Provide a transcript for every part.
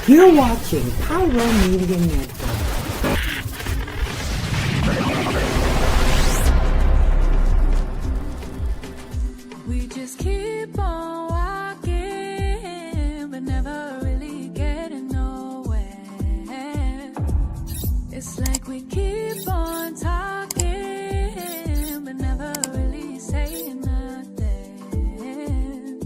You're watching Pyro Media Network. We just keep on walking, but never really getting nowhere. It's like we keep on talking, but never really saying nothing.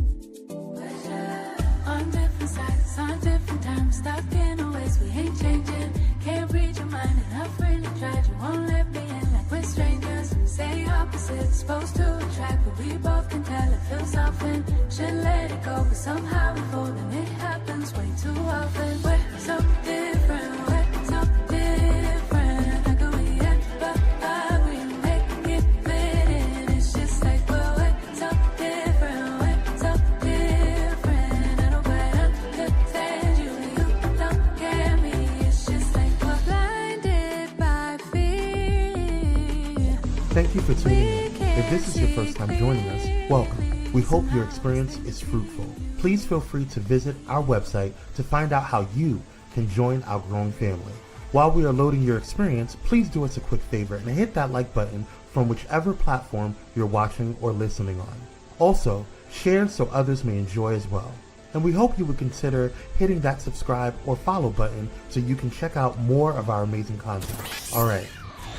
On different sides, on different times, stuck in a ways we ain't changing. Can't read your mind, and I've really tried. You won't let me in like we're strangers. Say opposites, supposed to attract, but we both can tell it feels often. Should let it go, but somehow we fold, and it happens way too often. We're so different, we're so different. How could we ever agree, make it fit in? It's just like we're so different, we're so different. I don't quite understand you, you don't get me. It's just like we're blinded by fear. Thank you for tuning in. If this is your first time joining us, welcome. We hope your experience is fruitful. Please feel free to visit our website to find out how you can join our growing family. While we are loading your experience, please do us a quick favor and hit that like button from whichever platform you're watching or listening on. Also, share so others may enjoy as well. And we hope you would consider hitting that subscribe or follow button so you can check out more of our amazing content. All right,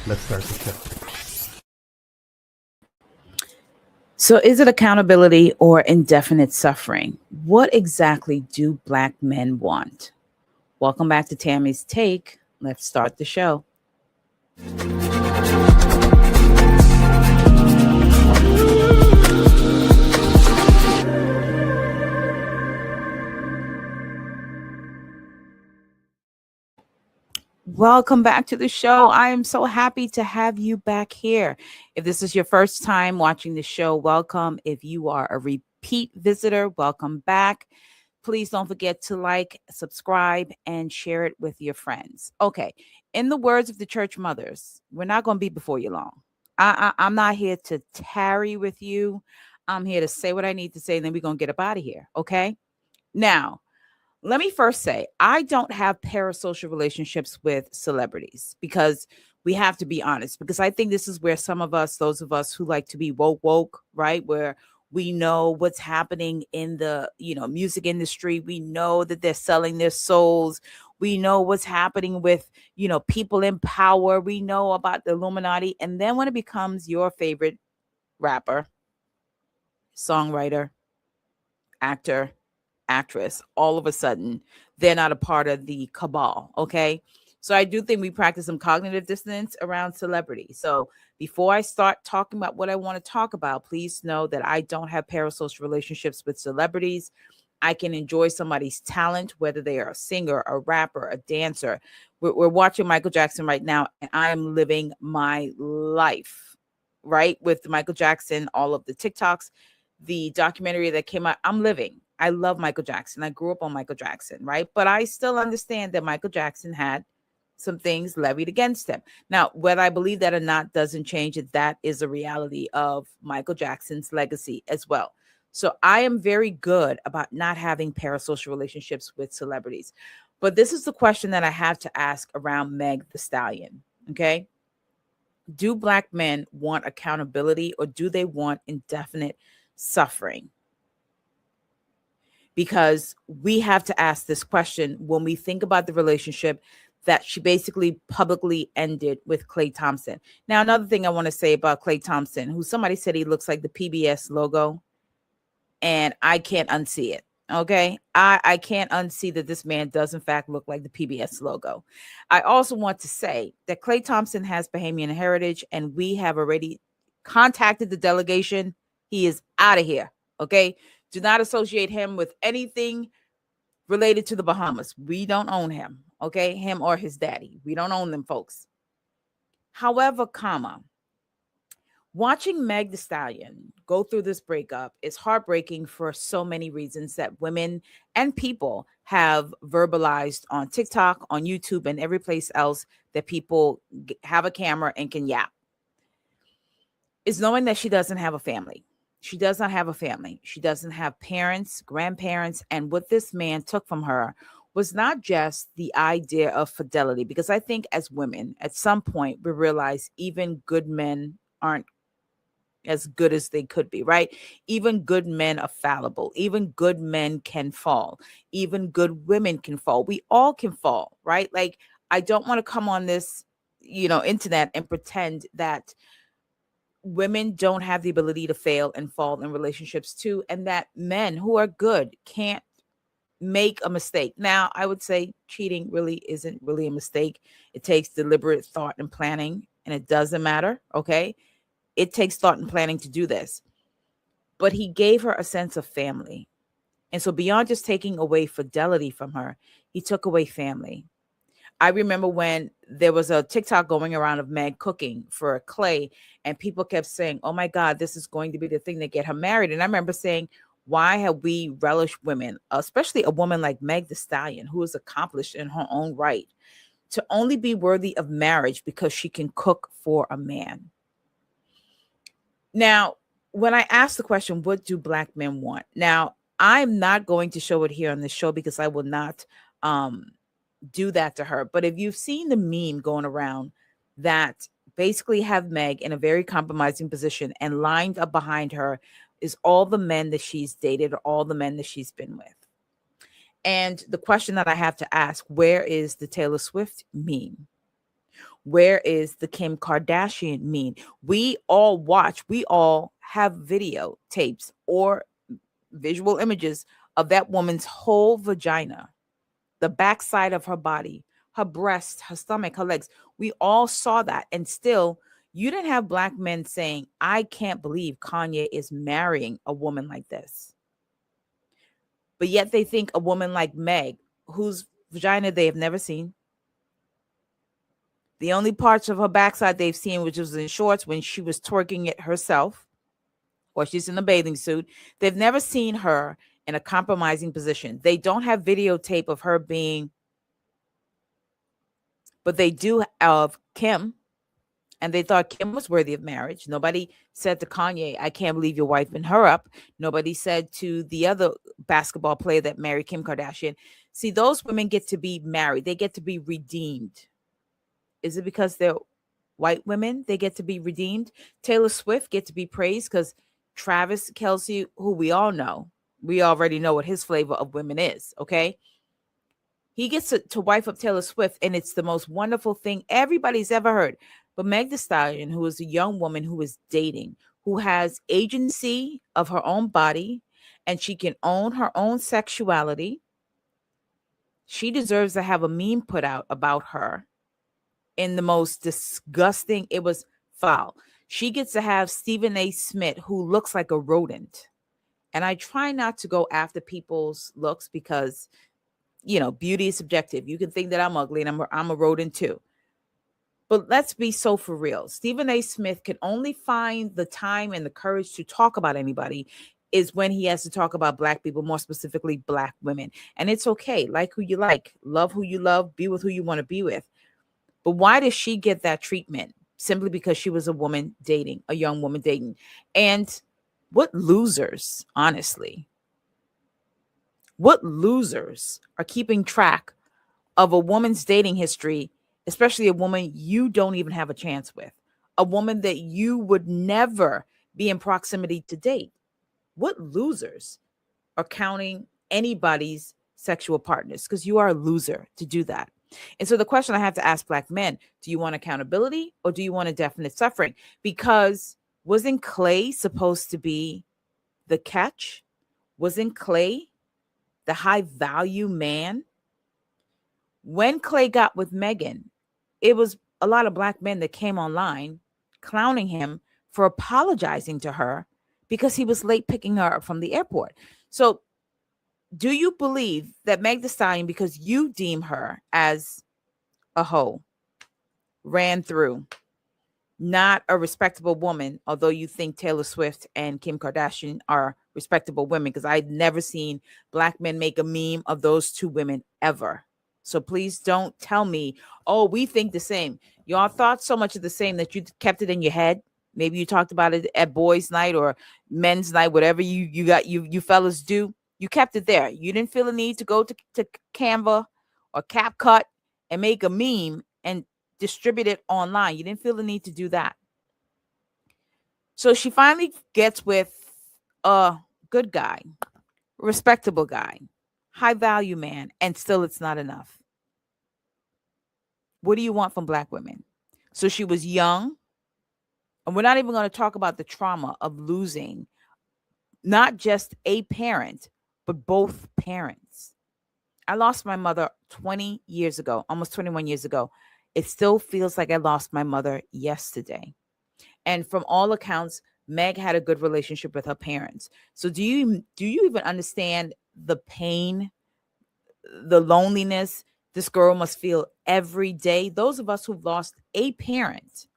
let's start the show. So is it accountability or indefinite suffering? What exactly do Black men want? Welcome back to Tammy's Take. Let's start the show. Welcome back to the show. I am so happy to have you back here. If this is your first time watching the show, welcome. If you are a repeat visitor, welcome back. Please don't forget to like, subscribe, and share it with your friends. Okay, in the words of the church mothers, we're not going to be before you long. I'm not here to tarry with you. I'm here to say what I need to say, and then we're going to get up out of here, okay? Now, let me first say, I don't have parasocial relationships with celebrities because we have to be honest, because I think this is where some of us, those of us who like to be woke, right? Where we know what's happening in the, music industry. We know that they're selling their souls. We know what's happening with, people in power. We know about the Illuminati. And then when it becomes your favorite rapper, songwriter, actor, actress, all of a sudden they're not a part of the cabal. Okay, so I do think we practice some cognitive dissonance around celebrity. So before I start talking about what I want to talk about, please know that I don't have parasocial relationships with celebrities. I can enjoy somebody's talent, whether they are a singer, a rapper, a dancer. We're watching Michael Jackson right now, and I am living my life, right? With Michael Jackson, all of the TikToks, the documentary that came out, I'm living. I love Michael Jackson. I grew up on Michael Jackson, right? But I still understand that Michael Jackson had some things levied against him. Now, whether I believe that or not doesn't change it. That is a reality of Michael Jackson's legacy as well. So I am very good about not having parasocial relationships with celebrities. But this is the question that I have to ask around Meg Thee Stallion, okay? Do Black men want accountability or do they want indefinite suffering? Because we have to ask this question when we think about the relationship that she basically publicly ended with Klay Thompson. Now, another thing I want to say about Klay Thompson, who somebody said he looks like the PBS logo, and I can't unsee it. Okay, I can't unsee that this man does in fact look like the PBS logo. I also want to say that Klay Thompson has Bahamian heritage, and we have already contacted the delegation. He is out of here. Okay, do not associate him with anything related to the Bahamas. We don't own him. Okay, him or his daddy. We don't own them folks. However, watching Meg Thee Stallion go through this breakup is heartbreaking for so many reasons that women and people have verbalized on TikTok, on YouTube, and every place else that people have a camera and can yap. Is knowing that she doesn't have a family. She does not have a family. She doesn't have parents, grandparents, and what this man took from her was not just the idea of fidelity, because I think as women, at some point, we realize even good men aren't as good as they could be, right? Even good men are fallible. Even good men can fall. Even good women can fall. We all can fall, right? Like, I don't want to come on this, internet and pretend that women don't have the ability to fail and fall in relationships too, and that men who are good can't make a mistake. Now, I would say cheating really isn't really a mistake. It takes deliberate thought and planning, and it doesn't matter, okay? It takes thought and planning to do this. But he gave her a sense of family. And so beyond just taking away fidelity from her, he took away family. I remember when there was a TikTok going around of Meg cooking for Clay, and people kept saying, oh my God, this is going to be the thing that get her married. And I remember saying, why have we relished women, especially a woman like Meg the Stallion, who is accomplished in her own right, to only be worthy of marriage because she can cook for a man? Now, when I ask the question, what do Black men want? Now, I'm not going to show it here on this show because I will not do that to her. But if you've seen the meme going around that basically have Meg in a very compromising position, and lined up behind her is all the men that she's dated or all the men that she's been with. And the question that I have to ask, where is the Taylor Swift meme? Where is the Kim Kardashian meme? We all have video tapes or visual images of that woman's whole vagina, the backside of her body, her breast, her stomach, her legs. We all saw that. And still, you didn't have Black men saying, I can't believe Kanye is marrying a woman like this. But yet they think a woman like Meg, whose vagina they have never seen, the only parts of her backside they've seen, which was in shorts when she was twerking it herself, or she's in a bathing suit. They've never seen her in a compromising position. They don't have videotape of her being, but they do of Kim. And they thought Kim was worthy of marriage. Nobody said to Kanye, I can't believe your wife and her up. Nobody said to the other basketball player that married Kim Kardashian. See, those women get to be married. They get to be redeemed. Is it because they're white women? They get to be redeemed. Taylor Swift gets to be praised because Travis Kelce, who we all know, we already know what his flavor of women is, okay? He gets to wife up Taylor Swift, and it's the most wonderful thing everybody's ever heard. But Meg Thee Stallion, who is a young woman who is dating, who has agency of her own body, and she can own her own sexuality, she deserves to have a meme put out about her in the most disgusting, it was foul. She gets to have Stephen A. Smith, who looks like a rodent. And I try not to go after people's looks because, beauty is subjective. You can think that I'm ugly and I'm a rodent too. But let's be so for real. Stephen A. Smith can only find the time and the courage to talk about anybody is when he has to talk about Black people, more specifically Black women. And it's okay. Like who you like, love who you love, be with who you want to be with. But why does she get that treatment? Simply because she was a woman dating, a young woman dating. And what losers, honestly, what losers are keeping track of a woman's dating history, especially a woman you don't even have a chance with, a woman that you would never be in proximity to date? What losers are counting anybody's sexual partners? Because you are a loser to do that. And so the question I have to ask Black men, do you want accountability or do you want a definite suffering? Because wasn't Clay supposed to be the catch? Wasn't Clay the high value man? When Clay got with Megan, it was a lot of Black men that came online clowning him for apologizing to her because he was late picking her up from the airport. So do you believe that Meg Thee Stallion, because you deem her as a hoe, ran through, not a respectable woman, although you think Taylor Swift and Kim Kardashian are respectable women, because I've never seen Black men make a meme of those two women ever. So please don't tell me, oh, we think the same. Y'all thought so much of the same that you kept it in your head. Maybe you talked about it at boys' night or men's night, whatever you fellas do. You kept it there. You didn't feel the need to go to Canva or CapCut and make a meme and distribute it online. You didn't feel the need to do that. So she finally gets with a good guy, respectable guy, high value man, and still it's not enough. What do you want from Black women? So she was young, and we're not even going to talk about the trauma of losing not just a parent, but both parents. I lost my mother 20 years ago, almost 21 years ago. It still feels like I lost my mother yesterday. And from all accounts, Meg had a good relationship with her parents. So do you even understand the pain, the loneliness this girl must feel every day? Those of us who've lost a parent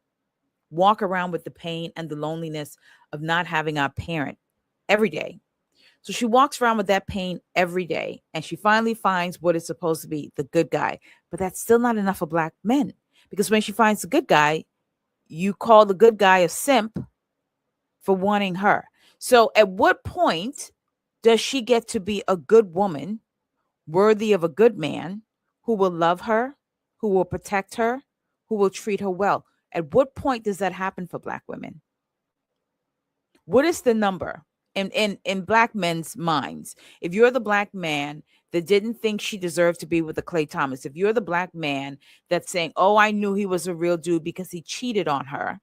walk around with the pain and the loneliness of not having our parent every day. So she walks around with that pain every day, and she finally finds what is supposed to be the good guy. But that's still not enough for Black men, because when she finds the good guy, you call the good guy a simp for wanting her. So at what point does she get to be a good woman, worthy of a good man who will love her, who will protect her, who will treat her well? At what point does that happen for Black women? What is the number in Black men's minds? If you're the Black man that didn't think she deserved to be with the Clay Thomas, if you're the Black man that's saying, "Oh, I knew he was a real dude because he cheated on her,"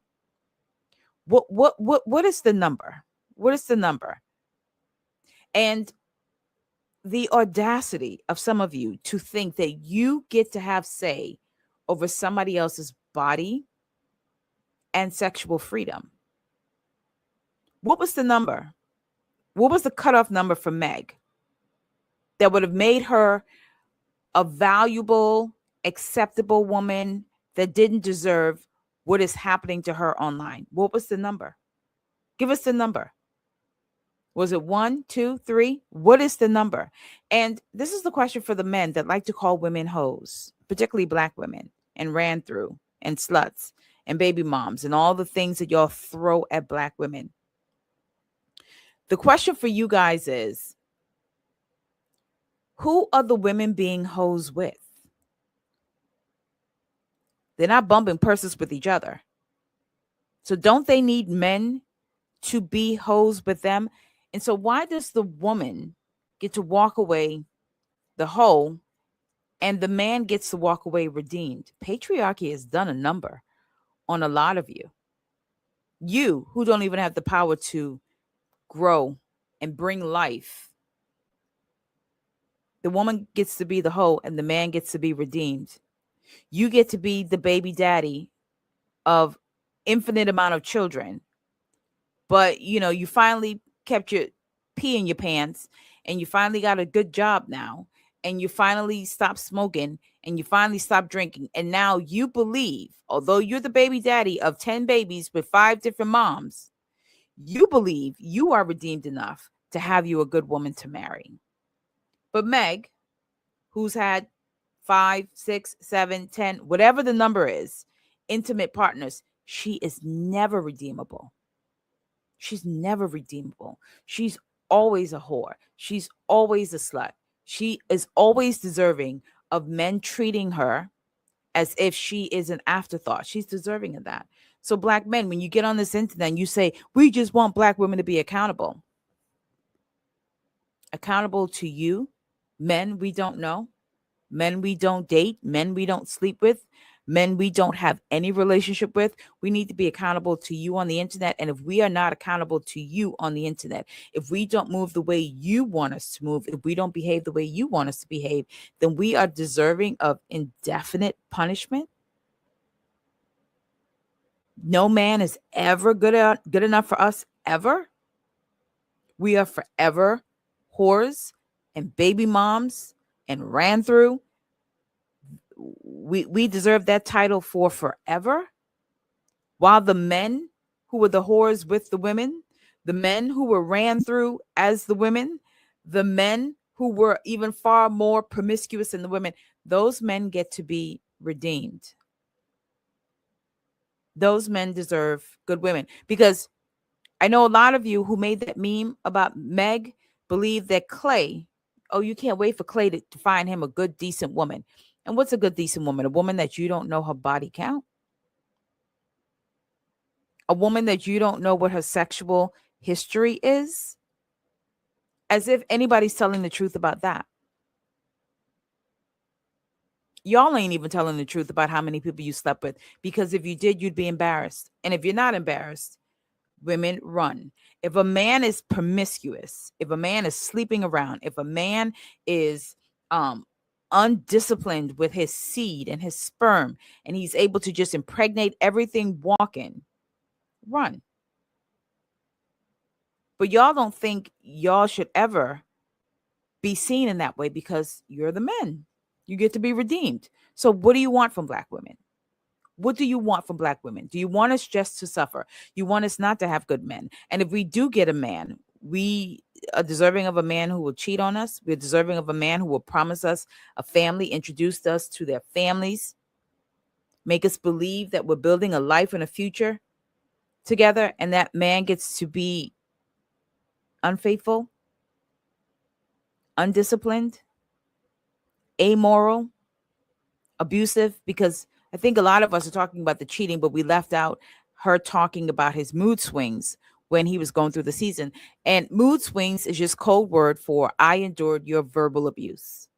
what is the number? What is the number? And the audacity of some of you to think that you get to have say over somebody else's body and sexual freedom. What was the number? What was the cutoff number for Meg that would have made her a valuable, acceptable woman that didn't deserve what is happening to her online? What was the number? Give us the number. Was it 1, 2, 3? What is the number? And this is the question for the men that like to call women hoes, particularly Black women, and ran through, and sluts, and baby moms, and all the things that y'all throw at Black women. The question for you guys is, who are the women being hoes with? They're not bumping purses with each other. So don't they need men to be hoes with them? And so why does the woman get to walk away the hoe and the man gets to walk away redeemed? Patriarchy has done a number on a lot of you. You who don't even have the power to grow and bring life. The woman gets to be the hoe and the man gets to be redeemed. You get to be the baby daddy of infinite amount of children. But, you finally kept your pee in your pants, and you finally got a good job now, and you finally stopped smoking, and you finally stopped drinking. And now you believe, although you're the baby daddy of 10 babies with 5 different moms, you believe you are redeemed enough to have you a good woman to marry. But Meg, who's had 5, 6, 7, 10, whatever the number is, intimate partners, she is never redeemable. She's never redeemable. She's always a whore. She's always a slut. She is always deserving of men treating her as if she is an afterthought. She's deserving of that. So Black men, when you get on this internet and you say, we just want Black women to be accountable. Accountable to you, men we don't know, men we don't date, men we don't sleep with, men we don't have any relationship with. We need to be accountable to you on the internet. And if we are not accountable to you on the internet, if we don't move the way you want us to move, if we don't behave the way you want us to behave, then we are deserving of indefinite punishment. No man is ever good enough for us, ever. We are forever whores and baby moms and ran through. We deserve that title for forever, while the men who were the whores with the women, the men who were ran through as the women, the men who were even far more promiscuous than the women, those men get to be redeemed. Those men deserve good women, because I know a lot of you who made that meme about Meg believe that Clay, oh, you can't wait for Clay to find him a good, decent woman. And what's a good, decent woman? A woman that you don't know her body count? A woman that you don't know what her sexual history is? As if anybody's telling the truth about that. Y'all ain't even telling the truth about how many people you slept with, because if you did, you'd be embarrassed. And if you're not embarrassed, women run. If a man is promiscuous, if a man is sleeping around, if a man is undisciplined with his seed and his sperm, and he's able to just impregnate everything walking, run. But y'all don't think y'all should ever be seen in that way because you're the men. You get to be redeemed. So what do you want from Black women? What do you want from Black women? Do you want us just to suffer? You want us not to have good men? And if we do get a man, we are deserving of a man who will cheat on us. We're deserving of a man who will promise us a family, introduce us to their families, make us believe that we're building a life and a future together, and that man gets to be unfaithful, undisciplined, amoral, abusive. Because I think a lot of us are talking about the cheating, but we left out her talking about his mood swings when he was going through the season. And mood swings is just code word for I endured your verbal abuse.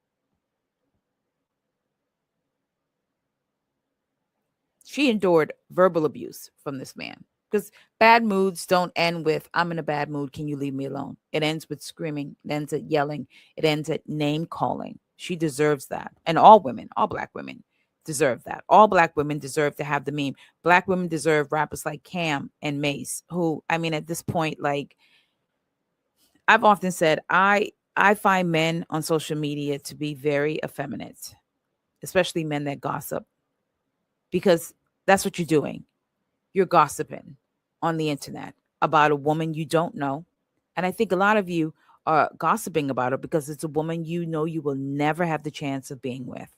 She endured verbal abuse from this man, because bad moods don't end with I'm in a bad mood, can you leave me alone? It ends with screaming. It ends at yelling. It ends at name calling. She deserves that. And all women, all Black women deserve that. All Black women deserve to have the meme. Black women deserve rappers like Cam and Mace, who, I mean, at this point, like I've often said, I find men on social media to be very effeminate, especially men that gossip, because that's what you're doing. You're gossiping on the internet about a woman you don't know. And I think a lot of you are gossiping about her because it's a woman you know you will never have the chance of being with.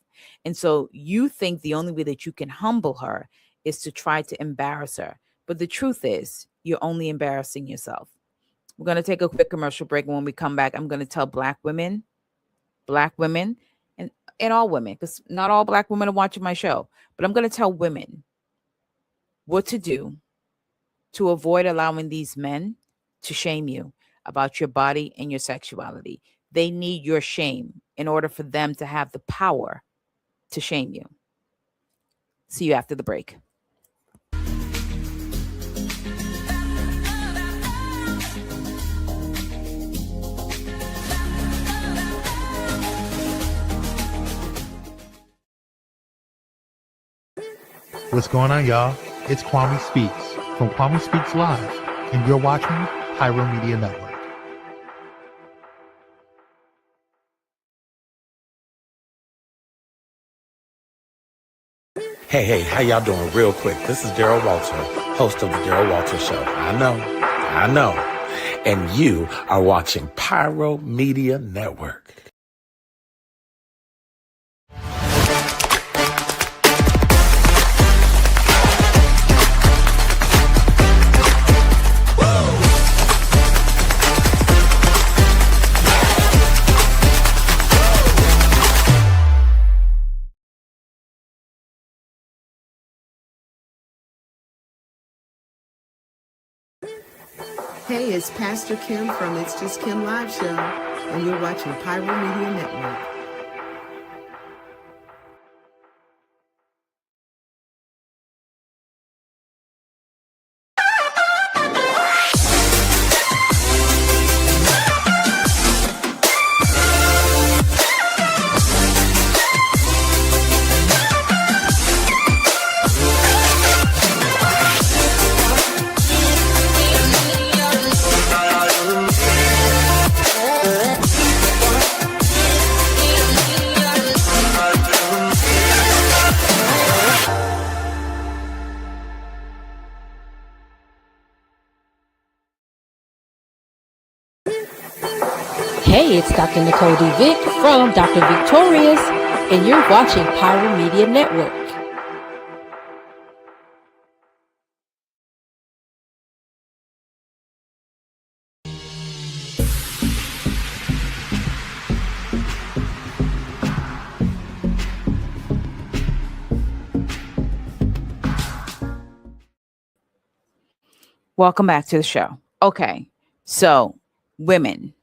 And so you think the only way that you can humble her is to try to embarrass her. But the truth is, you're only embarrassing yourself. We're going to take a quick commercial break. And when we come back, I'm going to tell Black women, and all women, because not all Black women are watching my show, but I'm going to tell women what to do to avoid allowing these men to shame you about your body and your sexuality. They need your shame in order for them to have the power to shame you. See you after the break. What's going on, y'all? It's Kwame Speaks from Kwame Speaks Live, and you're watching Pyro Media Network. Hey, how y'all doing? Real quick, this is Daryl Walter, host of the Daryl Walter Show. I know. And you are watching Pyro Media Network. Hey, it's Pastor Kim from It's Just Kim Live Show, and you're watching Pyro Media Network. Hey, it's Dr. Nicole D. Vick from Dr. Victorious, and you're watching Pyro Media Network. Welcome back to the show. Okay. So, women,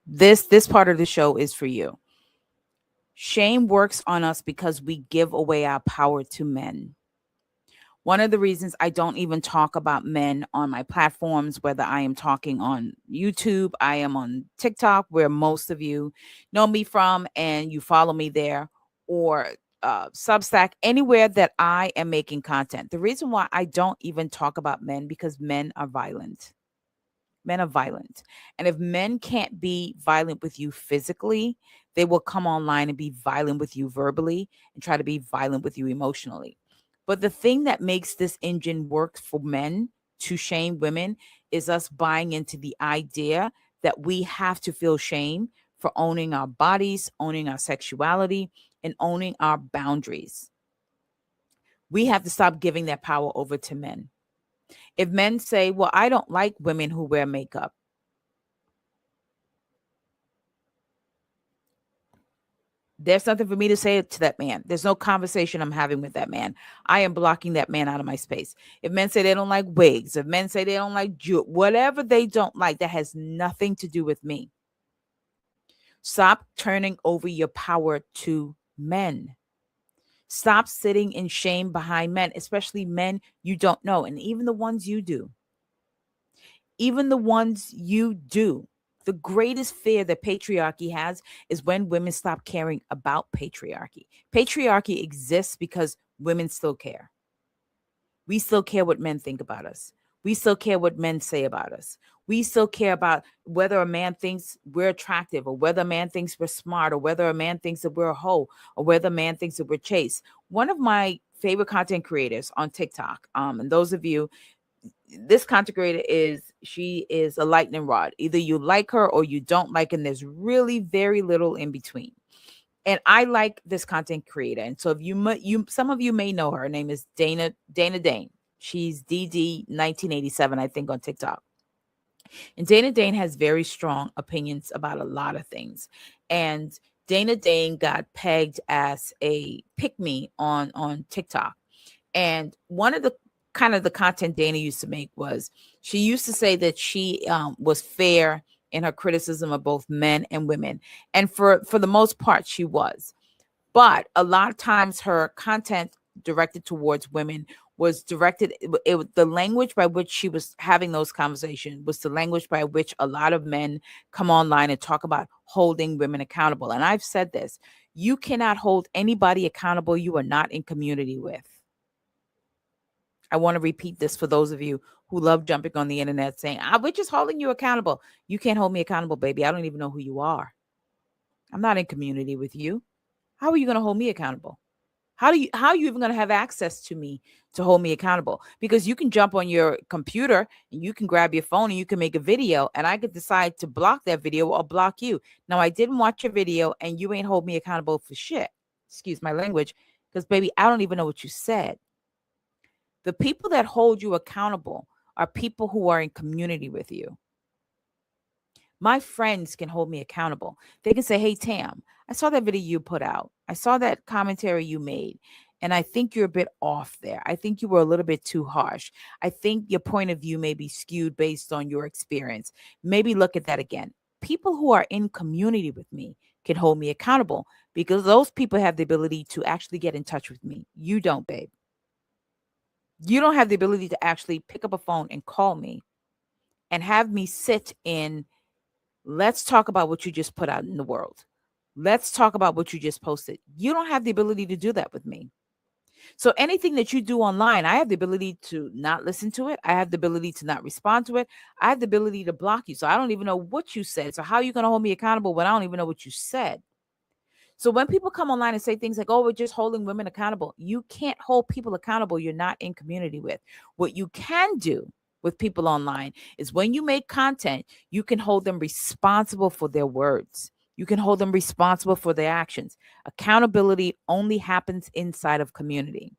this part of the show is for you. Shame works on us because we give away our power to men. One of the reasons I don't even talk about men on my platforms, whether I am talking on YouTube, I am on TikTok, where most of you know me from and you follow me there, or Substack, anywhere that I am making content. The reason why I don't even talk about men, because men are violent. Men are violent. And if men can't be violent with you physically, they will come online and be violent with you verbally and try to be violent with you emotionally. But the thing that makes this engine work for men to shame women is us buying into the idea that we have to feel shame for owning our bodies, owning our sexuality, and owning our boundaries. We have to stop giving that power over to men. If men say, well, I don't like women who wear makeup, there's nothing for me to say to that man. There's no conversation I'm having with that man. I am blocking that man out of my space. If men say they don't like wigs, if men say they don't like whatever they don't like, that has nothing to do with me. Stop turning over your power to men. Stop sitting in shame behind men, especially men you don't know, and even the ones you do. Even the ones you do. The greatest fear that patriarchy has is when women stop caring about patriarchy. Patriarchy exists because women still care. We still care what men think about us. We still care what men say about us. We still care about whether a man thinks we're attractive, or whether a man thinks we're smart, or whether a man thinks that we're a hoe, or whether a man thinks that we're chaste. One of my favorite content creators on TikTok, and those of you, this content creator she is a lightning rod. Either you like her or you don't like, and there's really very little in between. And I like this content creator. And so if you some of you may know her. Her name is Dana Dane. She's DD 1987, I think, on TikTok. And Dana Dane has very strong opinions about a lot of things. And Dana Dane got pegged as a pick me on TikTok. And one of the kind of the content Dana used to make was, she used to say that she was fair in her criticism of both men and women. And for the most part, she was. But a lot of times her content directed towards women was directed, the language by which she was having those conversations was the language by which a lot of men come online and talk about holding women accountable. And I've said this, you cannot hold anybody accountable you are not in community with. I want to repeat this for those of you who love jumping on the internet saying, we're just holding you accountable. You can't hold me accountable, baby. I don't even know who you are. I'm not in community with you. How are you going to hold me accountable? How are you even going to have access to me to hold me accountable? Because you can jump on your computer and you can grab your phone and you can make a video, and I could decide to block that video or block you. Now, I didn't watch your video and you ain't hold me accountable for shit. Excuse my language. Because, baby, I don't even know what you said. The people that hold you accountable are people who are in community with you. My friends can hold me accountable. They can say, hey, Tam, I saw that video you put out. I saw that commentary you made, and I think you're a bit off there. I think you were a little bit too harsh. I think your point of view may be skewed based on your experience. Maybe look at that again. People who are in community with me can hold me accountable because those people have the ability to actually get in touch with me. You don't, babe. You don't have the ability to actually pick up a phone and call me and have me sit in, let's talk about what you just put out in the world. Let's talk about what you just posted. You don't have the ability to do that with me. So anything that you do online, I have the ability to not listen to it. I have the ability to not respond to it. I have the ability to block you. So I don't even know what you said. So how are you going to hold me accountable when I don't even know what you said? So when people come online and say things like, oh, we're just holding women accountable, you can't hold people accountable you're not in community with. What you can do with people online is when you make content, you can hold them responsible for their words. You can hold them responsible for their actions. Accountability only happens inside of community.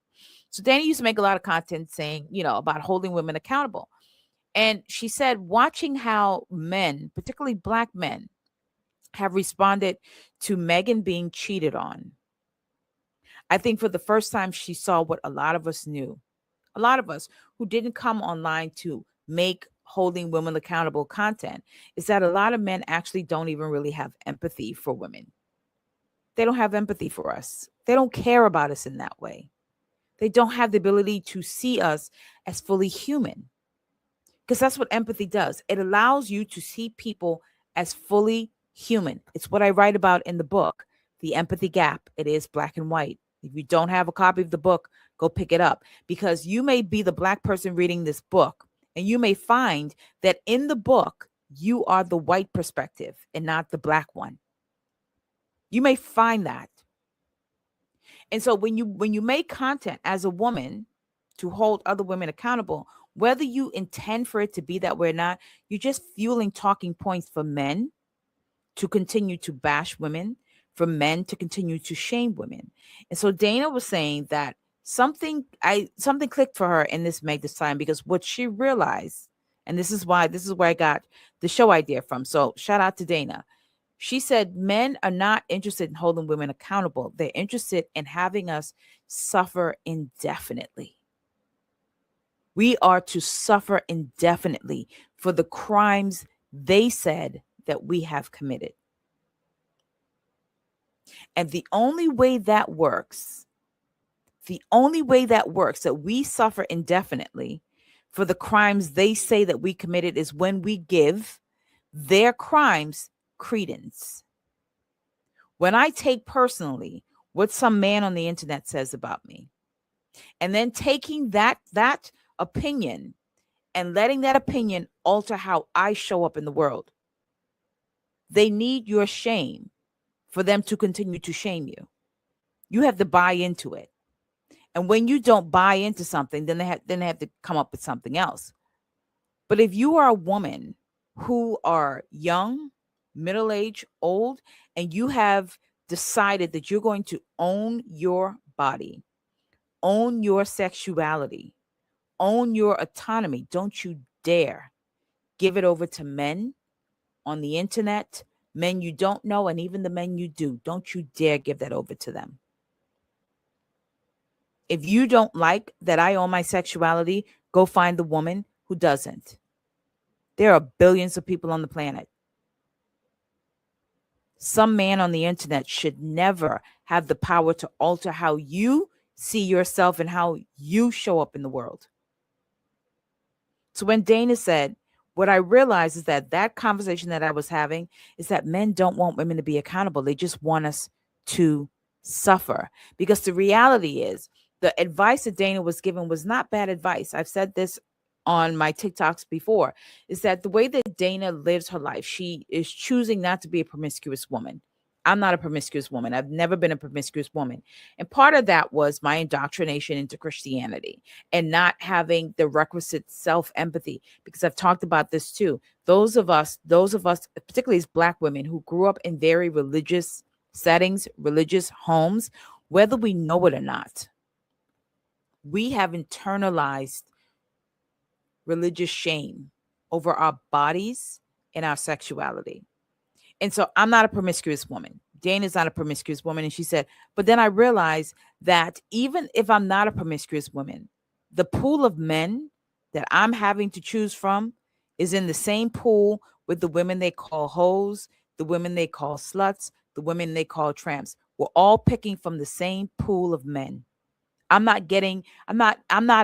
So Dana used to make a lot of content saying, about holding women accountable. And she said, watching how men, particularly Black men, have responded to Megan being cheated on. I think for the first time, she saw what a lot of us knew. A lot of us who didn't come online to make holding women accountable content is that a lot of men actually don't even really have empathy for women. They don't have empathy for us. They don't care about us in that way. They don't have the ability to see us as fully human. Because that's what empathy does. It allows you to see people as fully human. It's what I write about in the book, The Empathy Gap. It is black and white. If you don't have a copy of the book, go pick it up, because you may be the black person reading this book, and you may find that in the book, you are the white perspective and not the black one. You may find that. And so when you make content as a woman to hold other women accountable, whether you intend for it to be that way or not, you're just fueling talking points for men to continue to bash women, for men to continue to shame women. And so Dana was saying that something clicked for her in this Meg Thee Stallion, because what she realized, and this is where I got the show idea from. So shout out to Dana. She said men are not interested in holding women accountable. They're interested in having us suffer indefinitely. We are to suffer indefinitely for the crimes they said that we have committed. And the only way that works, that we suffer indefinitely for the crimes they say that we committed, is when we give their crimes credence. When I take personally what some man on the internet says about me, and then taking that opinion and letting that opinion alter how I show up in the world, they need your shame for them to continue to shame you. You have to buy into it. And when you don't buy into something, then they have to come up with something else. But if you are a woman who are young, middle-aged, old, and you have decided that you're going to own your body, own your sexuality, own your autonomy, don't you dare give it over to men on the internet, men you don't know, and even the men you do. Don't you dare give that over to them. If you don't like that I own my sexuality, go find the woman who doesn't. There are billions of people on the planet. Some man on the internet should never have the power to alter how you see yourself and how you show up in the world. So when Dana said, what I realized is that conversation that I was having is that men don't want women to be accountable. They just want us to suffer. Because the reality is, the advice that Dana was given was not bad advice. I've said this on my TikToks before, is that the way that Dana lives her life, she is choosing not to be a promiscuous woman. I'm not a promiscuous woman. I've never been a promiscuous woman. And part of that was my indoctrination into Christianity and not having the requisite self-empathy, because I've talked about this too. Those of us, particularly as Black women who grew up in very religious settings, religious homes, whether we know it or not, we have internalized religious shame over our bodies and our sexuality. And so I'm not a promiscuous woman. Dana's not a promiscuous woman. And she said, but then I realized that even if I'm not a promiscuous woman, the pool of men that I'm having to choose from is in the same pool with the women they call hoes, the women they call sluts, the women they call tramps. We're all picking from the same pool of men. I'm not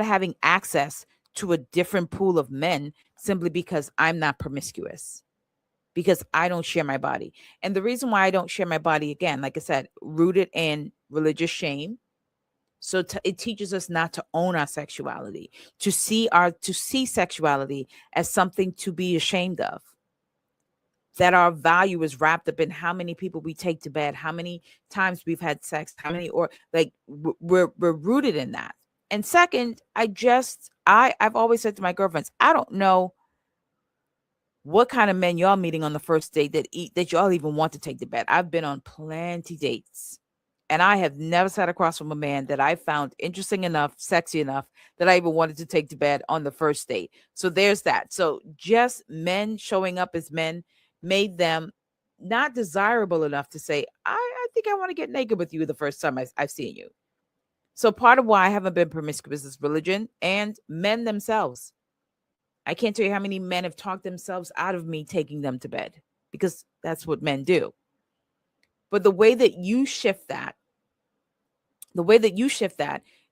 having access to a different pool of men simply because I'm not promiscuous, because I don't share my body. And the reason why I don't share my body, again, like I said, rooted in religious shame. So it teaches us not to own our sexuality, to see sexuality as something to be ashamed of. That our value is wrapped up in how many people we take to bed, how many times we've had sex, how many, or like we're rooted in that. And second, I've always said to my girlfriends, I don't know what kind of men y'all meeting on the first date that y'all even want to take to bed. I've been on plenty dates, and I have never sat across from a man that I found interesting enough, sexy enough, that I even wanted to take to bed on the first date. So there's that. So just men showing up as men made them not desirable enough to say, I think I want to get naked with you the first time I've seen you. So part of why I haven't been promiscuous is religion and men themselves. I can't tell you how many men have talked themselves out of me taking them to bed, because that's what men do. But the way that you shift that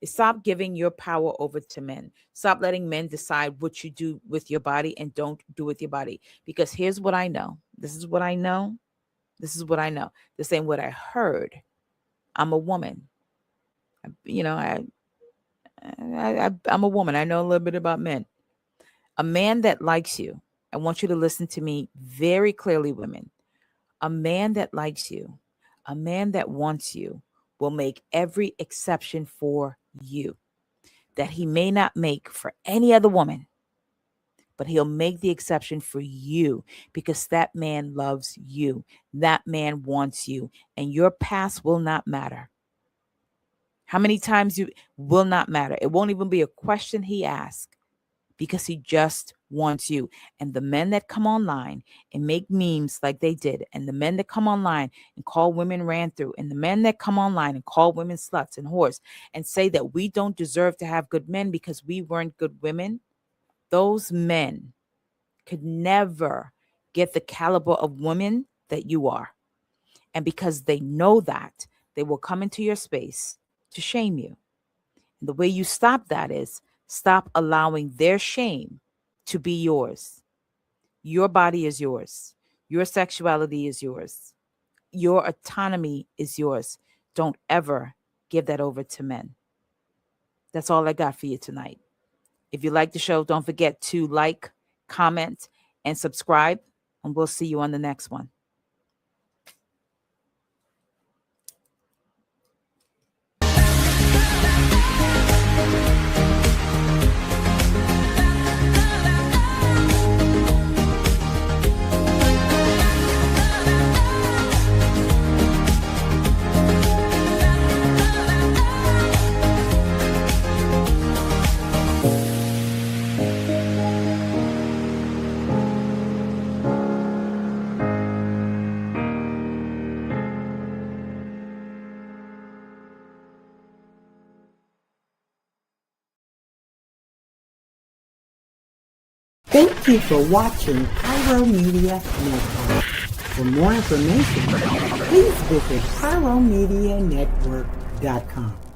is stop giving your power over to men. Stop letting men decide what you do with your body and don't do with your body. Because here's what I know. This is what I know. This ain't what I heard. I'm a woman. I'm a woman. I know a little bit about men. A man that likes you, I want you to listen to me very clearly, women. A man that likes you, a man that wants you, will make every exception for you that he may not make for any other woman. But he'll make the exception for you because that man loves you. That man wants you, and your past will not matter. How many times you will not matter. It won't even be a question he asks because he just wants you. And the men that come online and make memes like they did, and the men that come online and call women ran through, and the men that come online and call women sluts and whores and say that we don't deserve to have good men because we weren't good women, those men could never get the caliber of women that you are. And because they know that, they will come into your space to shame you. And the way you stop that is stop allowing their shame to be yours. Your body is yours. Your sexuality is yours. Your autonomy is yours. Don't ever give that over to men. That's all I got for you tonight. If you like the show, don't forget to like, comment, and subscribe. And we'll see you on the next one. Thank you for watching Pyro Media Network. For more information, please visit pyromedianetwork.com.